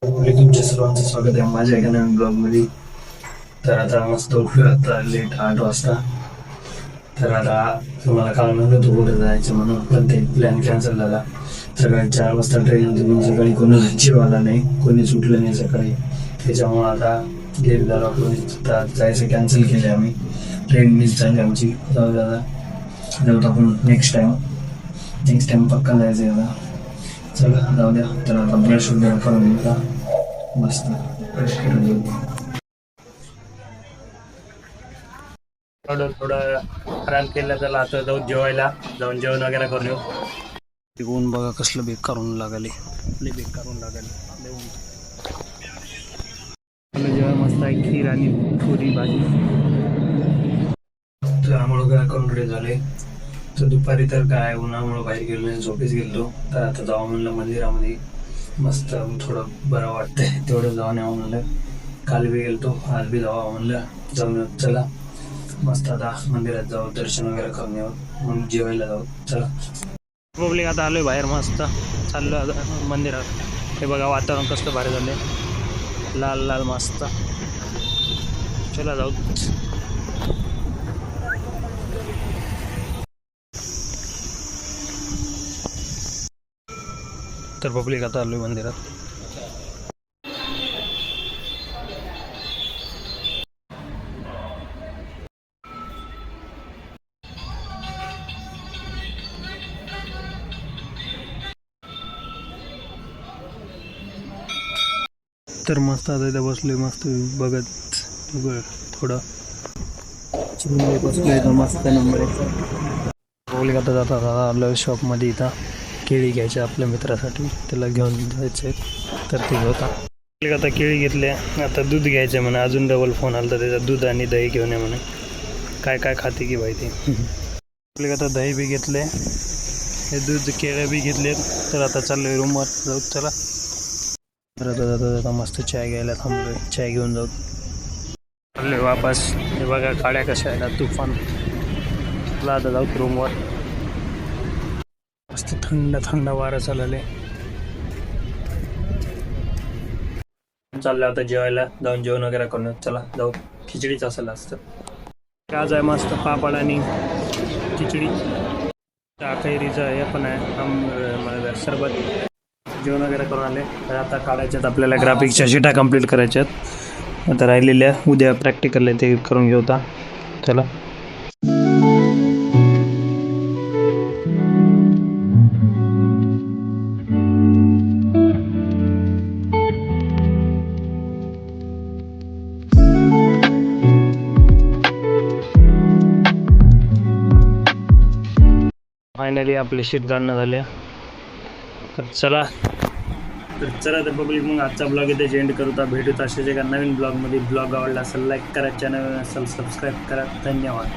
तुमच्या सर्वांचं स्वागत आहे माझ्या एका नवीन ब्लॉगमध्ये. तर आता मस्त उठलो, आता लेट 8 वाजता. तर आता तुम्हाला काल म्हणलं होतं कुठं जायचं म्हणून, पण ते प्लॅन कॅन्सल झाला. सकाळी 4 वाजता ट्रेन होती, म्हणून सकाळी कोणी जेवायला नाही, कोणी सुटलं नाही सकाळी. त्याच्यामुळं आता लेट झाला, कोणी जायचं कॅन्सल केलं आम्ही. ट्रेन मिस झाली आमची. जाऊ जाऊ आपण नेक्स्ट टाइम पक्का जायचं आहे आता. चला जाऊ द्या. तर आता ब्रश वगैरे करून घेऊया, मस्त ब्रश करून घेऊ. थोडं आराम केला त्याला. आता जाऊ जेवायला, जाऊन जेवण वगैरे करून येऊ. ऊन बघा कसलं बेकारून लागले, लय बेकारून लागले. जेवण मस्त आहे, खीर आणि पुरी भाजी. तर आम्हाला काय करून रेडी झाले. तर दुपारी तर काय उन्हामुळं बाहेर गेलो नाही, झोपेच गेलो. तर आता जाऊ म्हणलं मंदिरामध्ये, मस्त थोडं बरं वाटतंय, तेवढं जाऊन यावं म्हणलं. काल बी गेलतो, आज बी जावं म्हणलं. जाऊन चला मस्त आता मंदिरात जाऊ, दर्शन वगैरे करून येऊ, मग जेवायला जाऊ. चला पब्लिक आता आलोय बाहेर, मस्त चाललो आता मंदिरात. हे बघा वातावरण कसलं भारी झाले, लाल लाल मस्त. चला जाऊ. तर पब्लिक आता आलोय मंदिरात. तर मस्त आता इथं बसलोय, मस्त बघत थोडं बसलोय, मस्त नंबर आहे. पब्लिक आता जातात आलं शॉपमध्ये. इथं केळी घ्यायचे आपल्या मित्रासाठी, त्याला घेऊन जायचे. तर ते होता आता केळी घेतले. आता दूध घ्यायचे म्हणे, अजून डबल फोन आला तर त्याचा दूध आणि दही घेऊन ये म्हणे. काय काय खाते की माहिती. आपल्याला आता दही बी घेतले, हे दूध केळं बी घेतले. तर आता चाललोय रूमवर जाऊ. चला तर आता जाता मस्त चाय घ्यायला थांबलोय, चाय घेऊन जाऊ. चाललोय वापस. हे बघा काड्या कशा आहेत, तुफान. चला आता जाऊ रूमवर. मस्त थंड थंड वारं चालले. चाललं आता जेवायला, जाऊन जेवण वगैरे करून. चला जाऊ. खिचडीच असेल असतं आज आहे, मस्त पापड आणि खिचडी. कैरीचं हे पण आहे, सरबत. जेवण वगैरे करून आले. तर आता काढायच्यात आपल्याला ग्राफिक्सच्या शीटा कंप्लीट करायच्यात. आता राहिलेल्या उद्या प्रॅक्टिकल आहे, ते करून घेऊ. चला फायनली आपले शीट काढणं झाले. तर चला तर पब्लिक, मग आजचा ब्लॉग इथे एंड करू. तर भेटूत अशाच एका नवीन ब्लॉगमध्ये. ब्लॉग आवडला असेल लाईक करा, चॅनल असेल सबस्क्राईब करा. धन्यवाद.